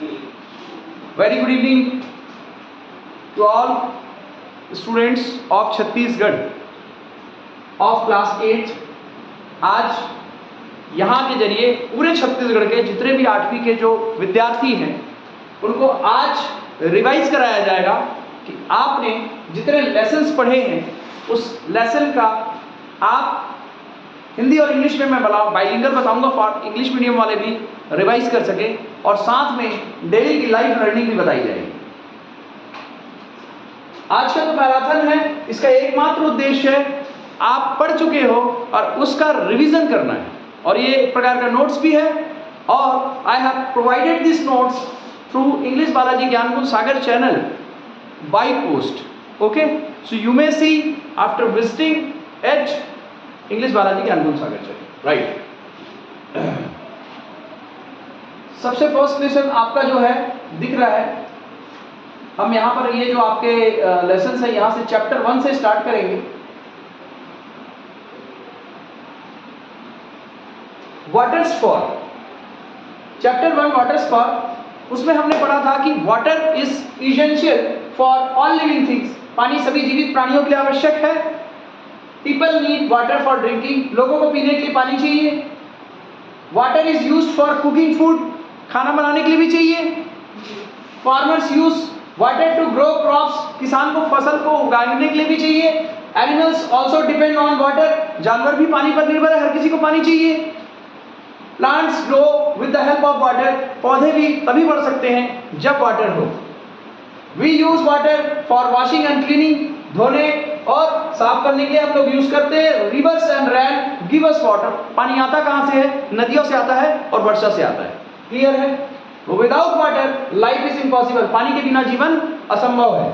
Very good evening to all students of Chhattisgarh of class 8। आज यहाँ के जरिए पूरे छत्तीसगढ़ के जितने भी 8वीं के जो विद्यार्थी हैं उनको आज रिवाइज कराया जाएगा कि आपने जितने लेसन्स पढ़े हैं उस लेसन का आप हिंदी और इंग्लिश में मैं बाइलिंगुअल बताऊंगा फॉर इंग्लिश मीडियम वाले भी रिवाइज कर सके, और साथ में डेली की लाइफ लर्निंग भी बताई जाएगी। आज का जो मैराथन है इसका एकमात्र उद्देश्य है आप पढ़ चुके हो और उसका रिवीजन करना है, और ये एक प्रकार का नोट्स भी है। और I have provided this notes through English Balaji Gyankunj Sagar channel by post. Okay, so you may see after visiting at English Balaji Gyankunj Sagar channel, right. सबसे फर्स्ट लेसन आपका जो है दिख रहा है, हम यहाँ पर ये जो आपके लेसन है यहाँ से चैप्टर 1 से स्टार्ट करेंगे। Waters for chapter 1 waters for, उसमें हमने पढ़ा था कि water is essential for all living things, पानी सभी जीवित प्राणियों के लिए आवश्यक है। People need water for drinking, लोगों को पीने के लिए पानी चाहिए। Water is used for cooking food, खाना बनाने के लिए भी चाहिए। Farmers use water to grow crops, किसान को फसल को उगाने के लिए भी चाहिए। Animals also depend on water, जानवर भी पानी पर निर्भर है, हर किसी को पानी चाहिए। Plants grow with the help of water, पौधे भी तभी बढ़ सकते हैं जब वाटर हो। We use water for washing and cleaning, धोने और साफ करने के लिए हम लोग यूज करते हैं। Reverse and rain give us water, पानी आता कहाँ से है? नदियों से आता है और वर्षा से आता है। क्लियर है? Without water life is impossible, पानी के बिना जीवन असंभव है।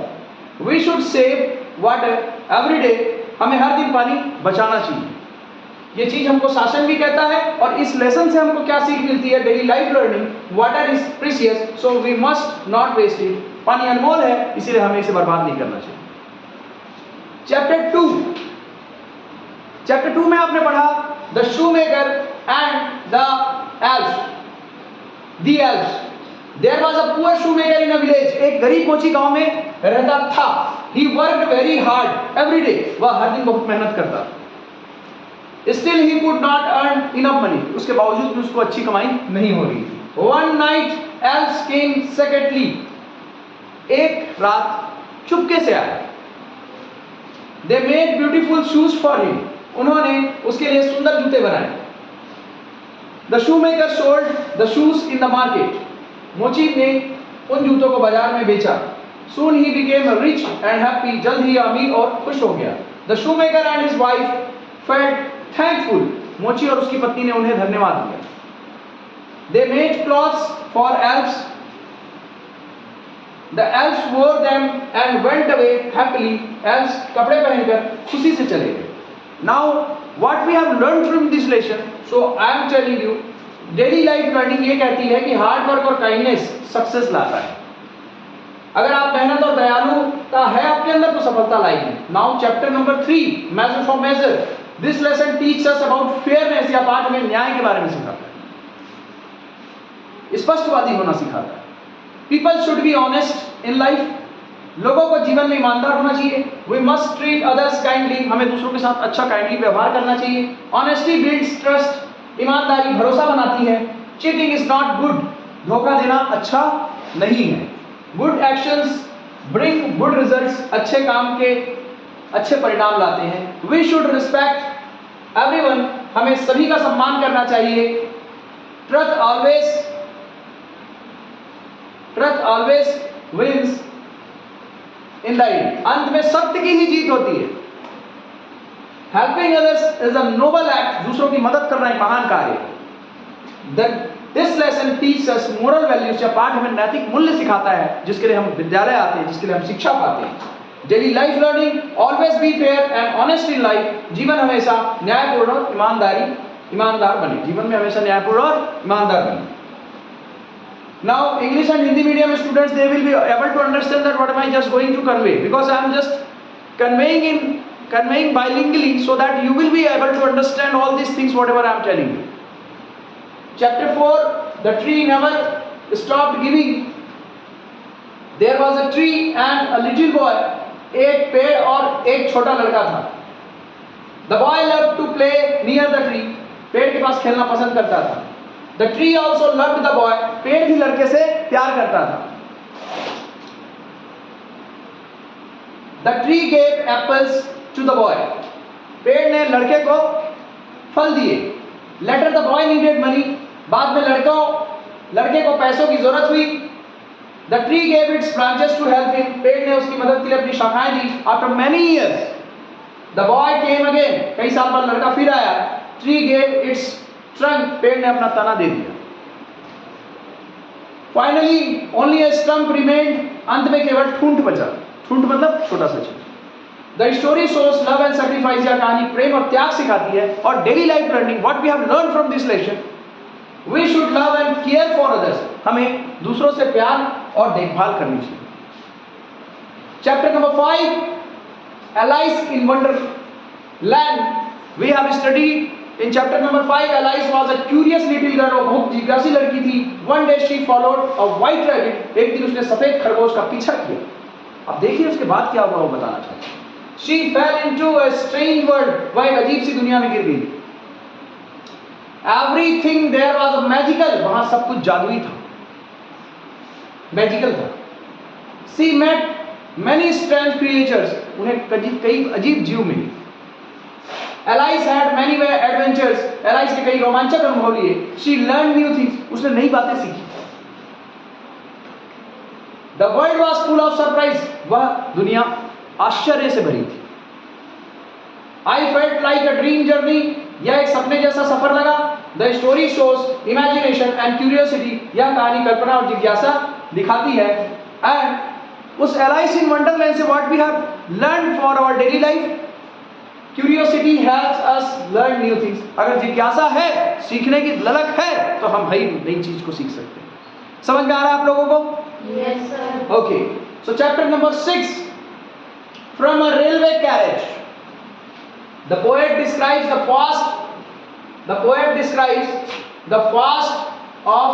We should save water every day, हमें हर दिन पानी बचाना चाहिए। ये चीज हमको शासन भी कहता है, और इस लेसन से हमको क्या सीख मिलती है? Daily life learning, water is precious so we must not waste it, पानी अनमोल है इसीलिए हमें इसे बर्बाद नहीं करना चाहिए। चैप्टर 2 में आपने पढ़ा the shoemaker and the elves. The elves, there was a poor shoemaker in a village, एक गरीब कोची गांव में रहता था। He worked very hard every day, वह हर दिन बहुत मेहनत करता। Still he could not earn enough money, उसके बावजूद भी उसको अच्छी कमाई नहीं हो रही थी। वन नाइट एल्व्स केम सेकेंडली, एक रात चुपके से आया। They made beautiful shoes for him, उन्होंने उसके लिए सुंदर जूते बनाए। The shoemaker sold the shoes in the market, मोची ने उन जूतों को बाजार में बेचा। Soon he became rich and happy, जल्द ही अमीर और खुश हो गया। The shoemaker and his wife felt thankful, मोची और उसकी पत्नी ने उन्हें धन्यवाद दिया। They made clothes for elves, The elves wore them and went away happily, elves कपड़े पहनकर खुशी से चले गए। Now what we have learned from this lesson, so I am telling you, daily life learning ये कहती है कि हार्ड वर्क और काइंडनेस सक्सेस लाता है। अगर आप मेहनत और दयालुता है आपके अंदर तो सफलता लाएगी। Now chapter number 3, measure for measure, this lesson teaches us about fairness, या पाठ में न्याय के बारे में सिखाता है, स्पष्टवादी होना सिखाता है। People should be honest in life, लोगों को जीवन में ईमानदार होना चाहिए। We must treat others kindly, हमें दूसरों के साथ अच्छा काइंडली व्यवहार करना चाहिए। Honesty builds trust, ईमानदारी भरोसा बनाती है। Cheating is not good, धोखा देना अच्छा नहीं है। Good actions bring good results, अच्छे काम के अच्छे परिणाम लाते हैं। We should respect everyone, हमें सभी का सम्मान करना चाहिए। Truth always wins in the end, अंत में सत्य की ही जीत होती है। Helping others is a noble act, दूसरों की मदद करना एक महान कार्य है। This lesson teaches us moral values, या पाठ हमें नैतिक मूल्य सिखाता है जिसके लिए हम विद्यालय आते हैं, जिसके लिए हम शिक्षा पाते हैं। Daily life learning, always be fair and honest in life, जीवन हमेशा न्यायपूर्ण और ईमानदार बने, जीवन में हमेशा न्यायपूर्ण और ईमानदार बने। Now English and Hindi medium students, they will be able to understand that what am I just going to convey, because I am just conveying bilingually so that you will be able to understand all these things whatever I am telling you. Chapter 4, the tree never stopped giving, there was a tree and a little boy. एक पेड़ और एक छोटा लड़का था. The boy loved to play near the tree. पेड़ के पास खेलना पसंद करता था. The tree also loved the boy. पेड़ भी लड़के से प्यार करता था. The tree gave apples to the boy. पेड़ ने लड़के को फल दिए. Later the boy needed money. बाद में लड़के को पैसों की जरूरत हुई. The tree gave its branches to help him. पेड़ ने उसकी मदद के लिए अपनी शाखाएं दी. After many years, the boy came again. कई साल बाद लड़का फिर आया. Tree gave its trunk. पेड़ ने अपना तना दे दिया. Finally, only a stump remained. अंत में केवल ठूंठ बचा. ठूंठ मतलब छोटा सा चीज. The story shows love and sacrifice. यह कहानी प्रेम और त्याग सिखाती है. और daily life learning, what we have learned from this lesson, we should love and care for others. हमें दूसरों से प्यार और देखभाल करनी चाहिए. Chapter number 5, Alice in Wonderland. We have studied in chapter number 5. Alice was a curious little girl. वो बहुत जिज्ञासी लड़की थी. One day she followed a white rabbit. एक दिन उसने सफेद खरगोश का पीछा किया. अब देखिए उसके बाद क्या हुआ वो बताना चाहता हूं. She fell into a strange world. वह एक अजीब सी दुनिया में गिर गई. Everything there was magical. वहां सब कुछ जादुई था, मैजिकल था. She met many strange creatures. उन्हें कई अजीब जीव मिले. Alice had many adventures. Alice ने कई रोमांचक अनुभव लिए. She learned new things. उसने नई बातें सीखी. The world was full of surprise. वह दुनिया आश्चर्य से भरी थी. I felt like a dream journey. यह एक सपने जैसा सफर लगा. The story shows imagination and curiosity. यह कहानी कल्पना और जिज्ञासा दिखाती है. And उस Alice in Wonderland से what we have learned for our daily life. Curiosity helps us learn new things. अगर जिज्ञासा है, सीखने की ललक है, तो हम हर नई चीज को सीख सकते हैं. समझ में आ रहा है आप लोगों को? Yes, sir. Okay. So chapter number 6. From a railway carriage. The poet describes the fast of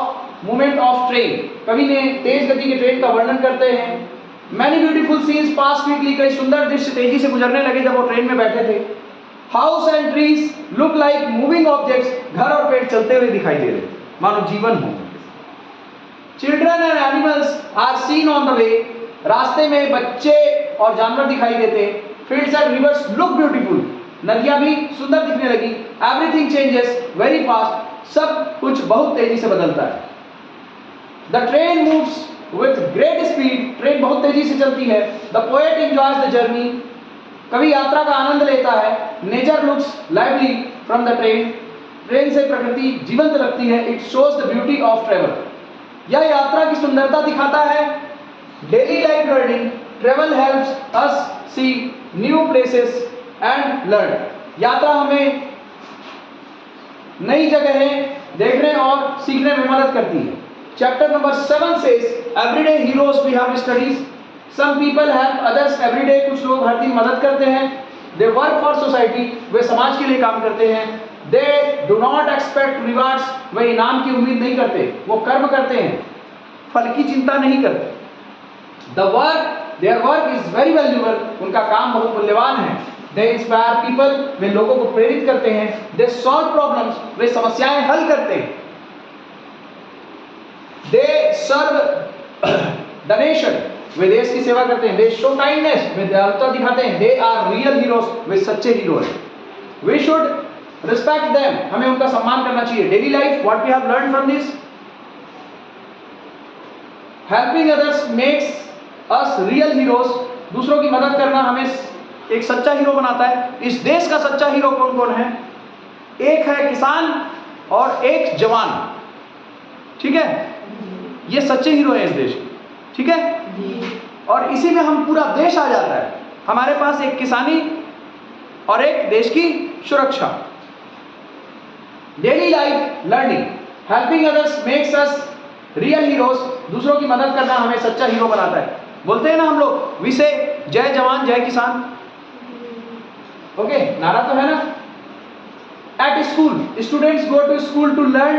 movement of train. कवि ने तेज गति के ट्रेन का वर्णन करते हैं. Many beautiful scenes passed quickly. कई सुंदर दृश्य तेजी से गुजरने लगे जब वो ट्रेन में बैठे थे. House and trees look like moving objects. घर और पेड़ चलते हुए दिखाई दे रहे, मानो जीवन हो. Children and animals are seen on the way. रास्ते में बच्चे और जानवर दिखाई देते. Fields and rivers look beautiful. नदियां भी सुंदर दिखने लगी. Everything changes very fast. सब कुछ बहुत तेजी से बदलता है. The train moves with great speed. Train बहुत तेजी से चलती है. The poet enjoys the journey. कवि यात्रा का आनंद लेता है. Nature looks lively from the train. Train से प्रकृति जीवंत लगती है. It shows the beauty of travel. यह यात्रा की सुंदरता दिखाता है. Daily life learning. Travel helps us see new places and learn. यात्रा हमें नई जगहें देखने और सीखने में मदद करती है. Chapter number 7 says everyday heroes we have studied. Some people help others every day. कुछ लोग हर दिन मदद करते हैं. They work for society. वे समाज के लिए काम करते हैं. They do not expect rewards. वे इनाम की उम्मीद नहीं करते. वो कर्म करते हैं, फल की चिंता नहीं करते. Their work is very valuable. उनका काम बहुत मूल्यवान है. They inspire people. वे लोगों को प्रेरित करते हैं. They solve problems. वे समस्याएं हल करते हैं. They serve the nation. वे देश की सेवा करते हैं. They show kindness. वे दयालुता दिखाते हैं. They are real heroes. वे सच्चे हीरो हैं. We should respect them. हमें उनका सम्मान करना चाहिए. Daily life, what we have learned from this? Helping others makes us real heroes. दूसरों की मदद करना हमें एक सच्चा हीरो बनाता है. इस देश का सच्चा हीरो कौन कौन है? एक है किसान और एक जवान. ठीक है, ये सच्चे हीरो हैं इस देश के. ठीक है, और इसी में हम पूरा देश आ जाता है. हमारे पास एक किसानी और एक देश की सुरक्षा. Daily life learning. Helping others makes us real heroes. दूसरों की मदद करना हमें सच्चा हीरो बनाता है. बोलते हैं ना हम लोग, वी से जय जवान जय किसान. ओके, नारा तो है ना. At school, students go to school to learn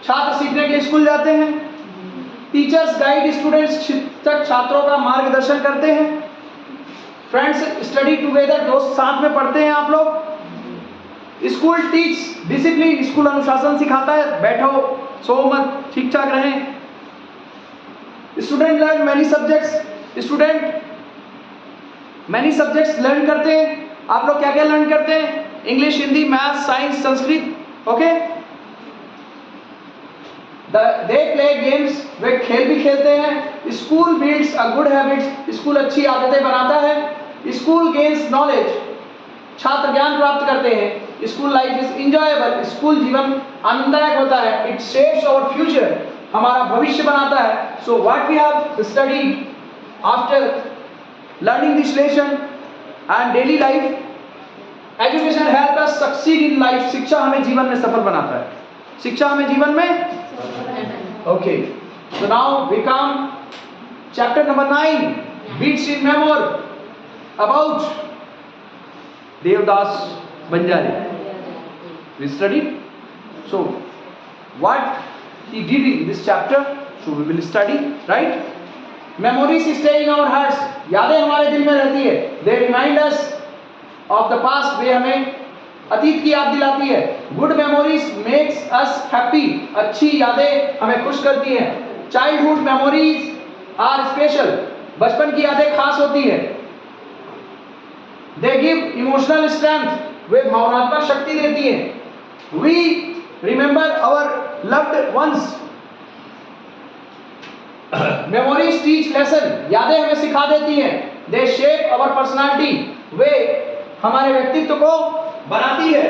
छात्र सीखने के लिए स्कूल जाते हैं। टीचर्स गाइड स्टूडेंट्स, शिक्षक छात्रों का मार्गदर्शन करते हैं। फ्रेंड्स स्टडी टुगेदर, दोस्त साथ में पढ़ते हैं आप लोग। स्कूल टीच डिसिप्लिन, स्कूल अनुशासन सिखाता है, बैठो सो मत, ठीक ठाक रहें। Student learn many subjects, student many subjects learn करते हैं। आप लोग क्या क्या लर्न करते हैं? English, Hindi, math, science, Sanskrit. Okay, they play games, वे खेल भी खेलते हैं। School builds a good habits, school अच्छी आदतें बनाता है। स्कूल गेन्स नॉलेज, छात्र ज्ञान प्राप्त करते हैं। School life is enjoyable, school जीवन आनंददायक होता है। इट शेप्स आवर फ्यूचर, हमारा भविष्य बनाता है। So what we have studied after learning this lesson and daily life, education help us succeed in life, शिक्षा हमें जीवन में सफल बनाता है। शिक्षा हमें जीवन में okay, so now we come chapter number 9, beats in memory, about Devdas Banjari. We studied, so what he did in this chapter, so we will study, right? Memories stay in our hearts, यादें हमारे दिल में रहती है। They remind us of the past, वे हमें अतीत की याद दिलाती है। Good memories makes us happy, अच्छी यादें हमें खुश करती हैं। Childhood memories are special, बचपन की यादें खास होती है। They give emotional strength, वे भावनात्मक शक्ति देती हैं। We remember our loved ones, memories teach lesson, यादें हमें सिखा देती हैं। दे शेप अवर पर्सनालिटी, वे हमारे व्यक्तित्व को बनाती है।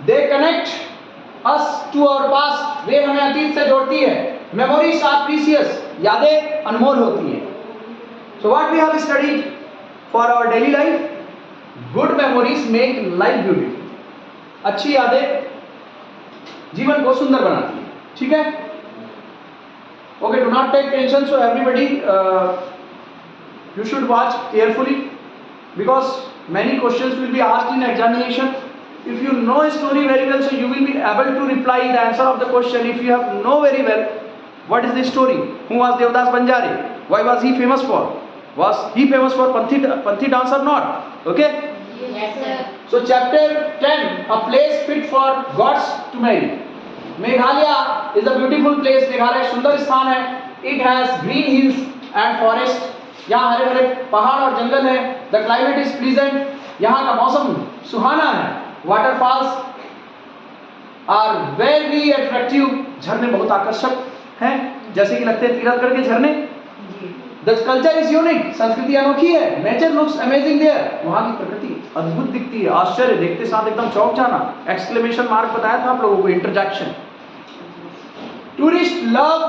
They connect us to our past, वे हमें अतीत से जोड़ती है। मेमोरीज आर प्रीशियस, यादें अनमोल होती हैं। So what we have studied for our daily life, good memories make life beautiful, अच्छी यादें जीवन को सुंदर बनाती है। ठीक है, okay, do not take tension, so everybody you should watch carefully because many questions will be asked in examination. If you know story very well, so you will be able to reply the answer of the question. If you have know very well what is the story, who was Devdas Banjare, why was he famous for, was he famous for Panthi dance और not? Okay, Yes, sir. so chapter 10, a place fit for gods to marry. Meghalaya is a beautiful place, Meghalaya एक सुंदर स्थान है। It has green hills and forest, यहाँ हरे भरे पहाड़ और जंगल है। The climate is pleasant, यहाँ का मौसम सुहाना है। Waterfalls are very attractive, झरने बहुत आकर्षक हैं, जैसे कि लगते हैं तीरथगढ़ के झरने। The culture is unique, संस्कृति अनोखी है। Nature looks amazing there, वहाँ की प्रकृति अद्भुत दिखती है। आश्चर्य, देखते साथ एकदम चौंक जाना। एक्सक्लेमेशन मार्क बताया था आप लोगों को, interjection. Tourists love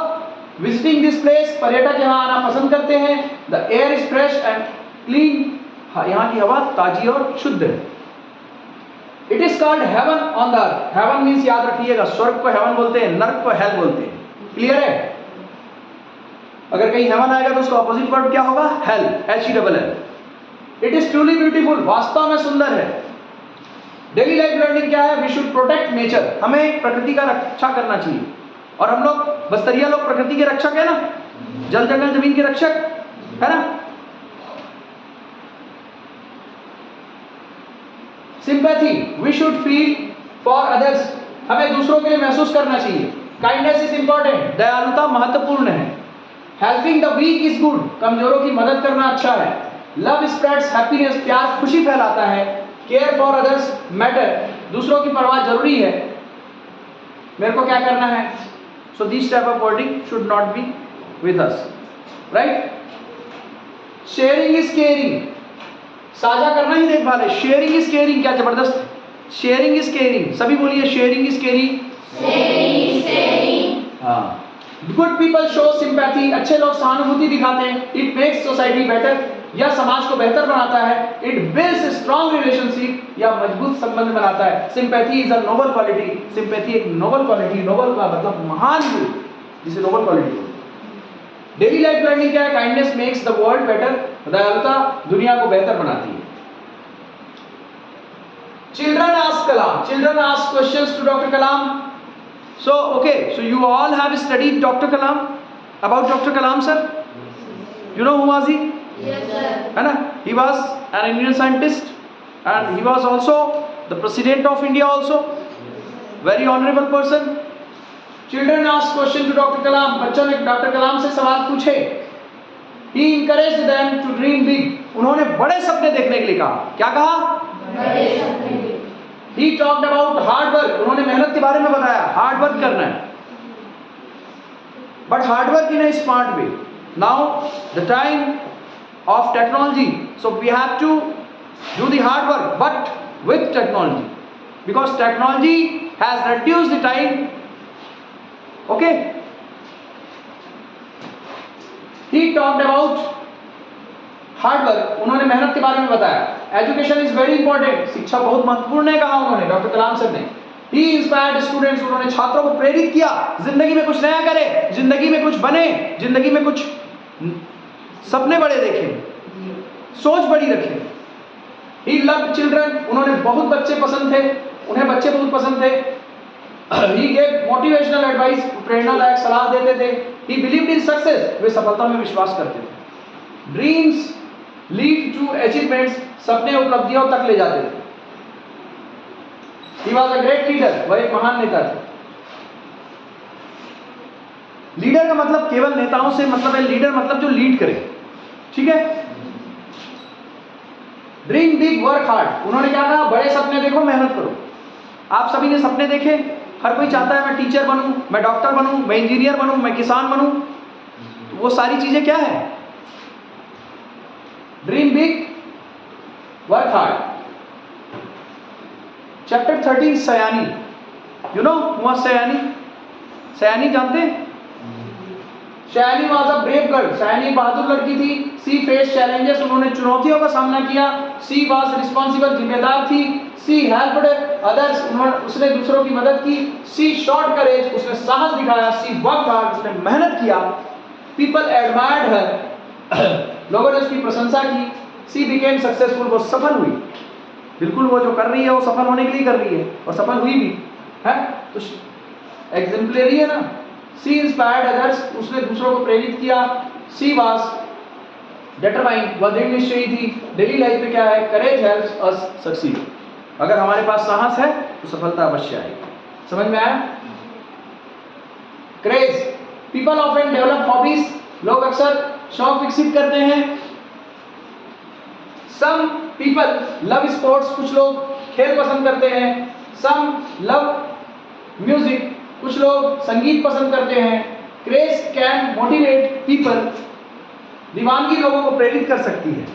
visiting this place, पर्यटक यहाँ आना पसंद करते हैं। The air is fresh and clean, यहाँ की हवा ताजी और शुद्ध है। It is called heaven on the earth, heaven means याद रखिएगा, स्वर्ग को heaven बोलते हैं, नर्क को hell बोलते हैं। क्लियर है? अगर कहीं हेवन आएगा तो उसका ऑपोजिट वर्ड क्या होगा? Hello, HELL। It is truly beautiful, वास्तव में सुंदर है। डेली लाइफ लर्निंग क्या है? वी शुड प्रोटेक्ट नेचर, हमें प्रकृति का रक्षा करना चाहिए। और हम लोग बस्तरिया लोग प्रकृति के रक्षक है ना, जल जंगल जमीन के रक्षक है ना। Sympathy, we should feel for others, हमें दूसरों के लिए महसूस करना चाहिए। काइंडनेस इज इंपॉर्टेंट, दयालुता महत्वपूर्ण है। Helping the weak is good, कमजोरों की मदद करना अच्छा है। लव स्प्रेड्स हैप्पीनेस, प्यार खुशी फैलाता है। केयर फॉर अदर्स मैटर, दूसरों की परवाह जरूरी है, मेरे को क्या करना है। So this type of wording should not be with us, right. Sharing is caring, साझा करना ही देखभाल है। शेयरिंग इज केयरिंग, क्या जबरदस्त। शेयरिंग इज केयरिंग, सभी बोलिए शेयरिंग इज केयरिंग। हाँ, गुड पीपल शो सिंपैथी, अच्छे लोग सहानुभूति दिखाते हैं। इट मेक्स सोसाइटी बेटर, यह समाज को बेहतर बनाता है। इट बिल्ड्स स्ट्रॉन्ग रिलेशनशिप, यह मजबूत संबंध बनाता है। Sympathy is a noble quality, sympathy एक नोबल क्वालिटी, नोबल का मतलब महान गुण, जिसे noble quality. Daily life learning क्या है? Kindness makes the world better, दयालुता दुनिया को बेहतर बनाती है। Children ask Kalam. Children ask questions to Dr. Kalam. So okay, so you all have studied Dr. Kalam, about Dr. Kalam, sir. You know who was he? Yes, sir. है ना? He was an Indian scientist and he was also the president of India also. Very honorable person. Children ask question to Dr. Kalam. बच्चों ने Dr. Kalam से सवाल पूछे. He encouraged them to dream big. उन्होंने बड़े सपने देखने के लिए कहा. क्या कहा? बड़े सपने. He talked about hard work. उन्होंने मेहनत के बारे में बताया. हार्ड वर्क करना है. But hard work in a smart way. Now the time of technology. So we have to do the hard work, but with technology, because technology has reduced the time. Okay. He talked about hard work. उन्होंने मेहनत के बारे में बताया. Education is very important. शिक्षा बहुत महत्वपूर्ण है कहा उन्होंने, डॉक्टर कलाम सर ने. ही इंस्पायर्ड स्टूडेंट्स. उन्होंने छात्रों को प्रेरित किया जिंदगी में कुछ नया करें, जिंदगी में कुछ बने, जिंदगी में कुछ सपने बड़े देखें, सोच बड़ी रखें. He loved children. उन्होंने बहुत बच्चे पसंद थे, उन्हें बच्चे बहुत पसंद थे. He gave motivational advice. प्रेरणादायक सलाह देते थे. ही बिलीव्ड इन सक्सेस. वे सफलता में विश्वास करते थे. Dreams lead to achievements. सपने उपलब्धियों तक ले जाते थे. He was a great leader. वह एक महान नेता थे. लीडर का मतलब केवल नेताओं से मतलब है. लीडर मतलब जो लीड करे. ठीक है. Dream big work hard. उन्होंने क्या कहा? बड़े सपने देखो, मेहनत करो. आप सभी ने सपने देखे. हर कोई चाहता है मैं टीचर बनूं, मैं डॉक्टर बनूं, मैं इंजीनियर बनूं, मैं किसान बनूं. तो वो सारी चीजें क्या है? Dream big work hard. Chapter 13 Sayani. You know who Sayani? Sayani जानते हैं? Sayani was a brave girl. Sayani बहादुर लड़की थी. She face challenges. उन्होंने चुनौतियों का सामना किया. She was responsible. जिम्मेदार थी. She helped others. उसने दूसरों की मदद की. She shot courage. उसने साहस दिखाया. She work hard. उसने मेहनत किया. People admired her. लोगों ने उसकी प्रशंसा की. She became successful. वो सफल हुई. बिल्कुल वो जो कर रही है वो सफल होने के लिए कर रही है और सफल हुई भी है. तो एग्जाम्पलरी है ना. सी इंस्पायर्ड अदर्स. उसने दूसरों को प्रेरित किया. She was determined. वह दृढ़ निश्चयी थी. डेली लाइफ में क्या है? करेज हेल्प्स अस सक्सीड. अगर हमारे पास साहस है तो सफलता अवश्य आएगी. समझ में आया? Craze. People often develop hobbies. लोग अक्सर शौक विकसित करते हैं. Some people love sports. कुछ लोग खेल पसंद करते हैं. Some love music. कुछ लोग संगीत पसंद करते हैं. Craze can motivate people. दीवानगी लोगों को प्रेरित कर सकती है.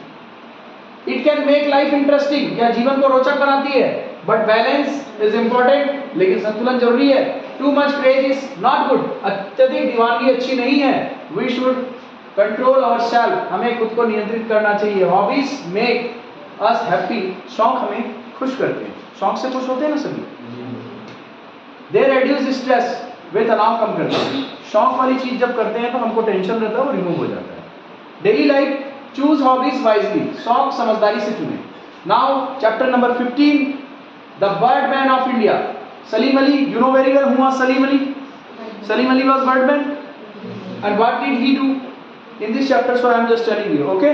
It can make life interesting. क्या जीवन को रोचक बनाती है. But balance is important. लेकिन संतुलन जरूरी है. Too much craze is not good. अत्यधिक दीवानगी अच्छी नहीं है. We should control our self. हमें खुद को नियंत्रित करना चाहिए. Hobbies make us happy. शौक हमें खुश करते हैं. शौक से खुश होते हैं ना सभी. They reduce stress. वे तनाव कम करते हैं. शौक वाली चीज जब करते हैं तो हमको टेंशन रहता है वो रिमूव हो जाता है. Daily life choose hobbies wisely. शौक समझदारी से चुने. Now chapter number 15 the Birdman of India. Salim Ali. You know very well who was Salim Ali. Salim Ali was Birdman. And what did he do in this chapter? So I am just telling you. Okay,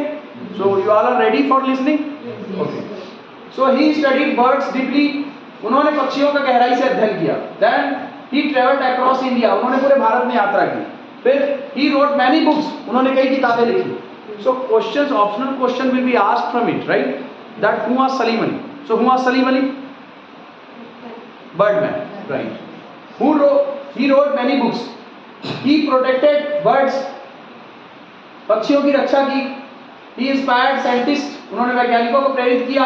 so you all are ready for listening? Okay, so he studied birds deeply. उन्होंने पक्षियों का गहराई से अध्ययन किया. Then he traveled across India. उन्होंने पूरे भारत में यात्रा की. फिर he wrote many books. उन्होंने कई किताबें लिखी. So questions, optional question will be asked from it, right? That who was Salim Ali? So who was Salim Ali? Birdman, right? He wrote many books. He protected birds. पक्षियों की रक्षा की. He inspired scientists. उन्होंने वैज्ञानिकों को प्रेरित किया.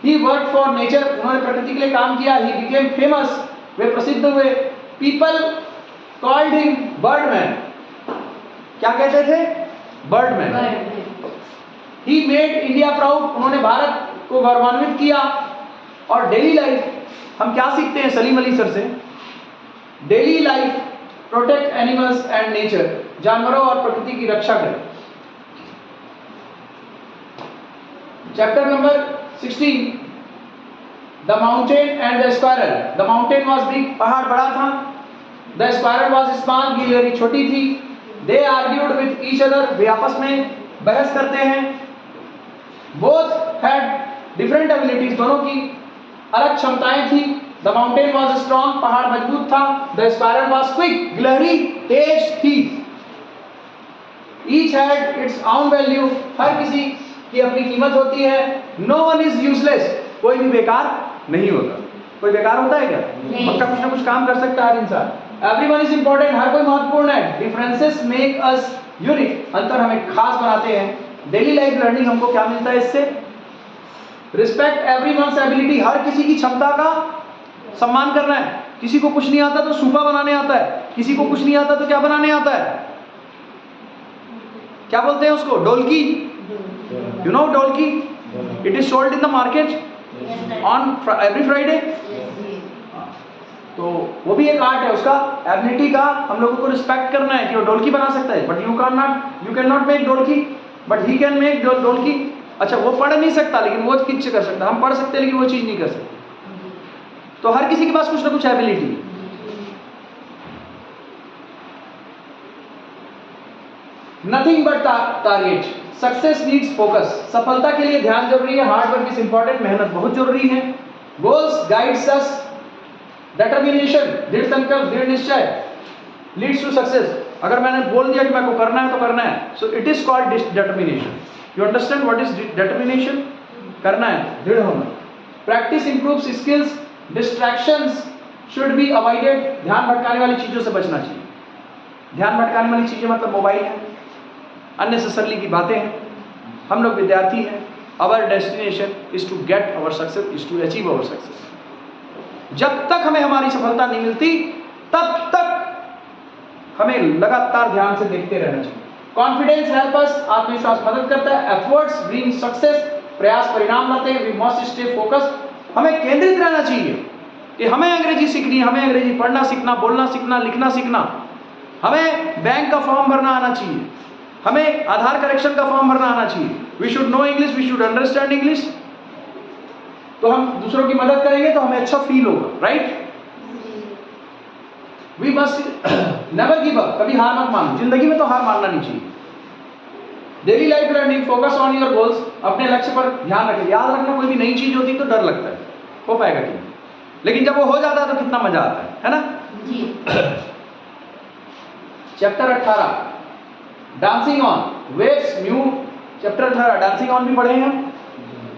He worked for nature. उन्होंने प्रकृति के लिए काम किया. He became famous. वे प्रसिद्ध हुए. People called him Birdman. क्या कहते थे? Birdman. He made India proud. उन्होंने भारत को गौरवान्वित किया. और डेली लाइफ हम क्या सीखते हैं सलीम अली सर से? Daily life protect animals and nature. जानवरों और प्रकृति की रक्षा करें. Chapter number 16 the mountain and the squirrel. The mountain was big, पहाड़ बड़ा था। द स्क्वायरल वॉज स्मॉल, गिलहरी छोटी थी। दे आर्ग्यूड विथ ईच अदर, वे आपस में बहस करते हैं। बोथ हैड डिफरेंट एबिलिटीज, दोनों की अलग क्षमताएं थी। द माउंटेन वॉज स्ट्रॉन्ग, पहाड़ मजबूत था। द स्क्वायरल वॉज क्विक, गिलहरी तेज थी। Each had its own value, हर किसी की अपनी कीमत होती है। नो वन इज यूजलेस, कोई भी बेकार नहीं होता। कोई बेकार होता है क्या? नहीं। पक्का कुछ ना कुछ काम कर सकता है हर इंसान। एवरीवन इज इंपॉर्टेंट, हर कोई महत्वपूर्ण है। डिफरेंसेस मेक अस यूनिक, अंतर हमें खास बनाते हैं। डेली लाइफ लर्निंग हमको क्या मिलता है इससे? रिस्पेक्ट एवरीवन्स एबिलिटी, हर किसी की क्षमता का सम्मान करना है। किसी को कुछ नहीं आता तो सूपा बनाने आता है, किसी को कुछ नहीं आता तो क्या बनाने आता है? क्या बोलते हैं उसको? ढोलकी। You know dholki? It is sold in the market on every Friday. तो वो भी एक आर्ट है, उसका एबिलिटी का हम लोगों को रिस्पेक्ट करना है कि वो ढोलकी बना सकता है। But you can not make dholki, but he can make dholki. अच्छा, वो पढ़ नहीं सकता लेकिन वो किच कर सकता। हम पढ़ सकते हैं लेकिन वो चीज़ नहीं कर सकते। तो हर किसी के पास कुछ ना कुछ एबिलिटी है। Nothing but target, success needs focus, सफलता के लिए ध्यान जरूरी है। हार्ड वर्क इज इंपॉर्टेंट, मेहनत बहुत जरूरी है। गोल्स गाइड्स अस, डिटर्मिनेशन, दृढ़ संकल्प, दृढ़ निश्चय लीड्स टू सक्सेस। अगर मैंने बोल दिया कि मेरे को करना है तो करना है, so it is called determination. You understand what is determination? करना है, दृढ़ होना। Practice improves skills, distractions should be avoided, ध्यान भटकाने वाली चीजों से बचना चाहिए। ध्यान भटकाने वाली चीजें मतलब मोबाइल है, अननेसेसरली की बातें हैं। हम लोग विद्यार्थी हैं, our destination is to get our success, is to achieve our success. जब तक हमें हमारी सफलता नहीं मिलती तब तक हमें लगातार ध्यान से देखते रहना चाहिए। कॉन्फिडेंस हेल्प अस, आत्मविश्वास मदद करता है। एफर्ट्स ब्रिंग सक्सेस, प्रयास परिणाम लाते हैं। वी मस्ट स्टे फोकस, हमें केंद्रित रहना चाहिए कि हमें अंग्रेजी सीखनी है, हमें अंग्रेजी पढ़ना सीखना, बोलना सीखना, लिखना सीखना। हमें बैंक का फॉर्म भरना आना चाहिए, हमें आधार करेक्शन का फॉर्म भरना आना चाहिए। We should know English, we should understand English. तो हम दूसरों की मदद करेंगे तो हमें अच्छा फील होगा, right? We must never give up, कभी हार मत मानो। जिंदगी में तो हार मानना नहीं चाहिए। Daily life learning, focus on your goals, अपने लक्ष्य पर ध्यान रखें। याद रखना, कोई भी नई चीज होती है तो डर लगता है, हो पाएगा कि नहीं, लेकिन जब वो हो जाता है तो कितना मजा आता है ना? जी। Chapter 18 dancing on waves new. Chapter 18 dancing on भी पढ़े हैं।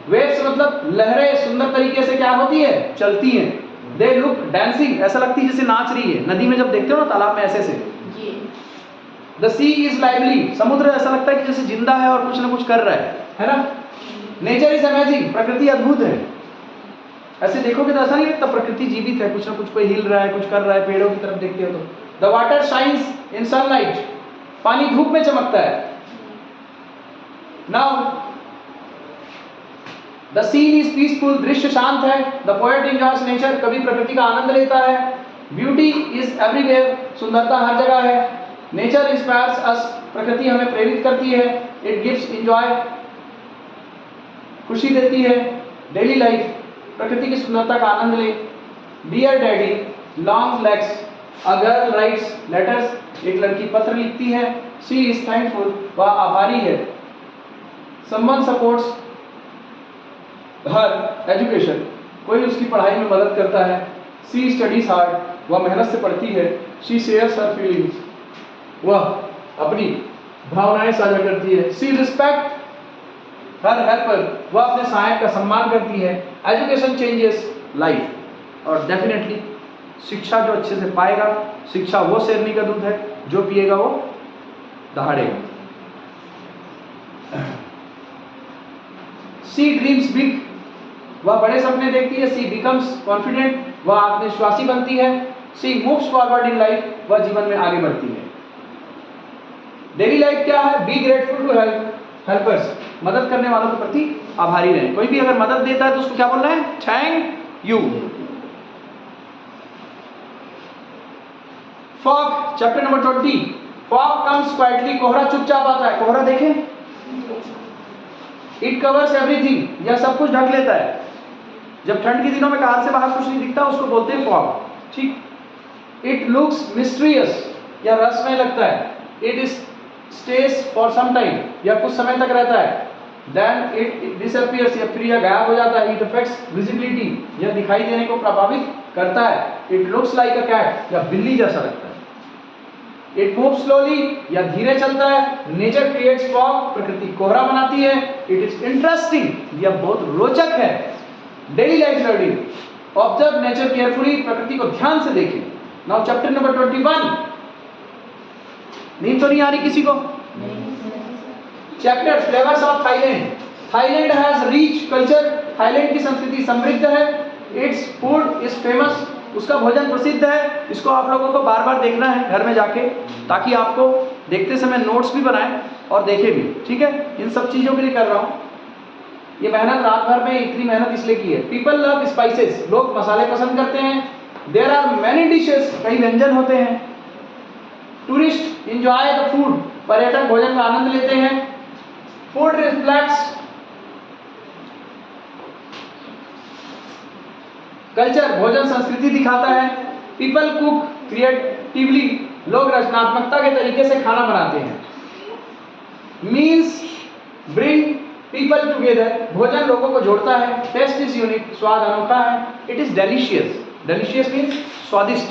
वेव्स मतलब लहरें सुंदर तरीके से क्या होती है? चलती हैं। दे लुक डांसिंग, ऐसा लगती है जैसे नाच रही है। नदी में जब देखते हो ना, तालाब में ऐसे से। द सी इज लाइवली, समुद्र ऐसा लगता है कि जैसे जिंदा है और कुछ ना कुछ कर रहा है ना? नेचर इज अमेजिंग, प्रकृति अद्भुत है। ऐसे देखोगे तो ऐसा नहीं लगता प्रकृति जीवित है, कुछ ना कुछ कोई हिल रहा है, कुछ कर रहा है। पेड़ों की तरफ देखते हो तो the water shines in sunlight, पानी धूप में चमकता है। Now the scene is peaceful, दृश्य शांत है। द पोएट एंजॉयज नेचर, कवि प्रकृति का आनंद लेता है। ब्यूटी इज एवरीवेयर, सुंदरता हर जगह है। नेचर इंस्पायर्स अस, प्रकृति हमें प्रेरित करती है। इट गिव्स एंजॉय, खुशी देती है। डेली लाइफ, प्रकृति की सुंदरता का आनंद ले। Dear daddy, long legs, a girl writes letters, एक लड़की पत्र लिखती है। शी इज थैंकफुल, वह आभारी है। समवन सपोर्ट्स हर एजुकेशन, कोई उसकी पढ़ाई में मदद करता है। शी स्टडीज हार्ड, वह मेहनत से पढ़ती है। शी शेयर्स हर फीलिंग्स, वह अपनी भावनाएं साझा करती है। शी रिस्पेक्ट हर हेल्पर, वह अपने सहायक का सम्मान करती है। एजुकेशन चेंजेस लाइफ, और डेफिनेटली शिक्षा जो अच्छे से पाएगा, शिक्षा वो शेरनी का दूध है, जो पिएगा वो दहाड़ेगा। शी ड्रीम्स बिग, वह बड़े सपने देखती है। शी बिकम्स कॉन्फिडेंट, वह आत्मविश्वासी बनती है। She moves forward in life, वह जीवन में आगे बढ़ती है। डेली लाइफ क्या है? बी ग्रेटफुल टू हेल्पर्स, मदद करने वालों के प्रति आभारी रहें। कोई भी अगर मदद देता है तो उसको क्या बोलना है? Thank you. Fog, chapter number 20। Fog comes quietly, कोहरा चुपचाप आता है। कोहरा देखें, इट कवर्स एवरीथिंग, यह सब कुछ ढक लेता है। जब ठंड के दिनों में कार से बाहर कुछ नहीं दिखता उसको बोलते हैं फॉग, ठीक। इट लुक्स मिस्ट्रियस, या रहस्यमय लगता है। It is stage for some time, या कुछ समय तक रहता है। देन इट डिसअपियर्स, या फिर यह गायब हो जाता है। इट अफेक्ट्स विजिबिलिटी, यह दिखाई देने को प्रभावित करता है। It looks like a cat, या बिल्ली जैसा लगता है। इट मूव स्लोली, या धीरे चलता है। नेचर क्रिएट्स फॉग, प्रकृति कोहरा बनाती है। इट इज इंटरेस्टिंग, यह बहुत रोचक है। Daily life learning, observe nature carefully, प्रकृति को ध्यान से देखें। Now chapter number 21। नींद तो नहीं आ रही किसी को? Chapter flavours of Thailand. Thailand has rich culture, Thailand की संस्कृति समृद्ध है। इट्स फूड इज फेमस, उसका भोजन प्रसिद्ध है। इसको आप लोगों को बार बार देखना है घर में जाके, ताकि आपको देखते समय नोट्स भी बनाएं और देखें भी, ठीक है। इन सब चीज़ों के लिए कर रहा हूँ। ये मेहनत रात भर में, इतनी मेहनत इसलिए की है। पीपल लव स्पाइसेस, लोग मसाले पसंद करते हैं। देयर आर मैनी डिशेस, कई व्यंजन होते हैं। टूरिस्ट एंजॉय द फूड, पर्यटक भोजन का आनंद लेते हैं। फूड रिफ्लेक्ट्स कल्चर, भोजन संस्कृति दिखाता है। पीपल कुक क्रिएटिवली, लोग रचनात्मकता के तरीके से खाना बनाते हैं। मील्स ब्रिंग पीपल टुगेदर, भोजन लोगों को जोड़ता है। टेस्ट इज यूनिक, स्वाद अनोखा है। It is delicious, delicious means स्वादिष्ट,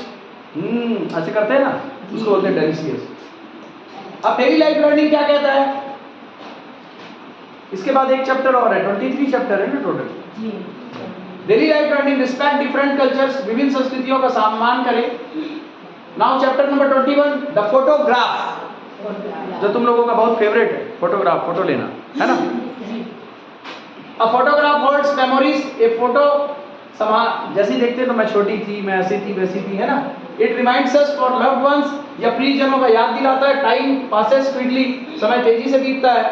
ऐसे करते हैं ना, उसको बोलते हैं डेलिशियस। अब डेली लाइफ लर्निंग क्या कहता है? इसके बाद एक चैप्टर और है, 23 चैप्टर है ना total. Daily life learning, respect different cultures, विभिन्न संस्कृतियों का सम्मान करें। Now chapter number 21, the photograph, जो तुम लोगों का बहुत फेवरेट है, फोटोग्राफ, फोटो लेना, है ना। A photograph holds memories, A photo जैसी देखते तो मैं छोटी थी, मैं ऐसी थी, वैसी थी, है ना। It reminds us for loved ones, या प्रियजनों का याद दिलाता है। टाइम पासेस क्विकली, समय तेजी से बीतता है।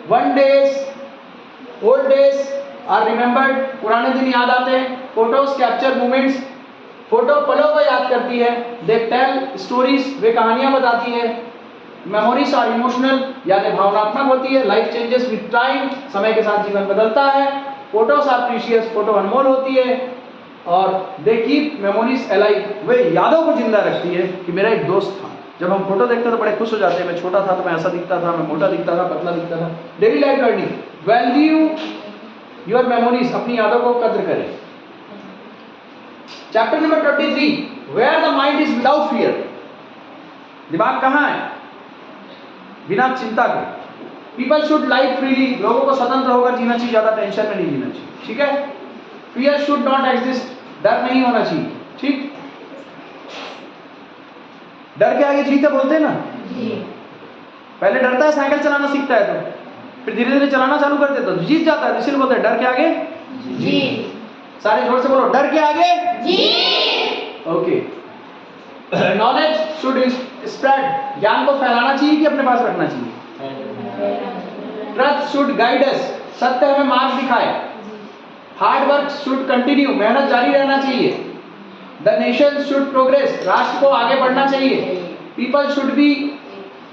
One days old days are remembered, पुराने दिन याद आते हैं। फोटोज कैप्चर मोमेंट्स, फोटो पलों को याद करती है। दे टेल स्टोरीज, वे कहानियां बताती है। मेमोरीज आर इमोशनल, यादें भावनात्मक होती है। लाइफ चेंजेस विद टाइम, समय के साथ जीवन बदलता है। फोटोज आर प्रीशियस, फोटो अनमोल होती है। और दे कीप मेमोरीज अलाइव, वे यादों को जिंदा रखती है। कि मेरा एक दोस्त था, जब हम फोटो देखते तो बड़े खुश हो जाते हैं। मैं छोटा था तो मैं ऐसा दिखता था, मैं मोटा दिखता था, पतला दिखता था। Daily life learning, value your memories, अपनी यादों को कद्र करें। Chapter number 23, where the mind is without fear, दिमाग कहाँ है बिना चिंता के। पीपल शुड लाइव फ्रीली, लोगों को स्वतंत्र होकर जीना चाहिए, ज्यादा टेंशन में नहीं जीना चाहिए, ठीक है। फियर शुड नॉट एग्जिस्ट, डर नहीं होना चाहिए, ठीक। डर के आगे जीते बोलते हैं ना। पहले डरता है, साइकिल चलाना सीखता है तो फिर धीरे धीरे चलाना चालू कर देता तो जीत जाता है। इसलिए बोलते हैं डर के आगे जीत। सारे जोर से बोलो, डर के आगे जीत। ओके। नॉलेज शुड स्प्रेड, ज्ञान को फैलाना चाहिए कि अपने पास रखना चाहिए। ट्रस्ट शुड गाइड अस, सत्य हमें मार्ग दिखाए। हार्ड वर्क शुड कंटिन्यू, मेहनत जारी रहना चाहिए। द नेशन शुड प्रोग्रेस, राष्ट्र को आगे बढ़ना चाहिए। पीपल शुड बी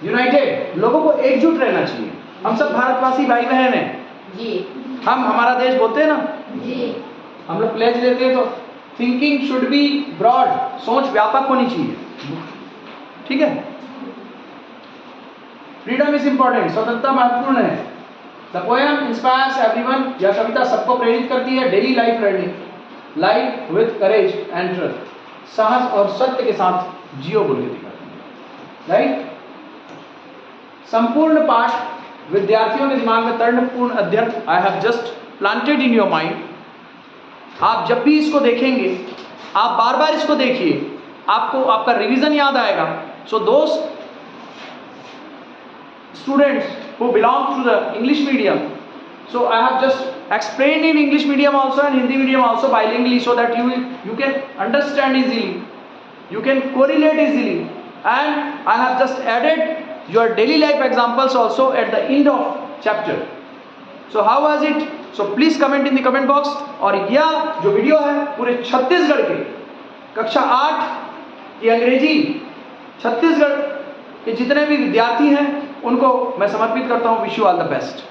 यूनाइटेड, लोगों को एकजुट रहना चाहिए। हम सब भारतवासी भाई बहन हैं जी। हम हमारा देश बोलते हैं ना जी। हम लोग प्लेज लेते हैं तो थिंकिंग शुड बी ब्रॉड, सोच व्यापक होनी चाहिए, ठीक है। फ्रीडम इज इंपॉर्टेंट, स्वतंत्रता महत्वपूर्ण है। द पोएम इंस्पायर्स एवरीवन, यह कविता सबको प्रेरित करती है। Daily life learning, life with courage and trust, साहस और सत्य के साथ जियो बोल के दिखाती है, राइट। संपूर्ण पाठ विद्यार्थियों के दिमाग में तर्कपूर्ण अध्ययन, I have just planted in your mind. आप जब भी इसको देखेंगे, आप बार बार इसको देखिए, आपको आपका रिवीजन याद आएगा। सो दोस्त students who belong to the English medium, so I have just explained in English medium also and Hindi medium also bilingually, so that you can understand easily, you can correlate easily, and I have just added your daily life examples also at the end of chapter. So how was it? So please comment in the comment box. और यह जो video है पूरे छत्तीसगढ़ के कक्षा 8 की अंग्रेजी, छत्तीसगढ़ के जितने भी विद्यार्थी हैं उनको मैं समर्पित करता हूँ। Wish you all the best.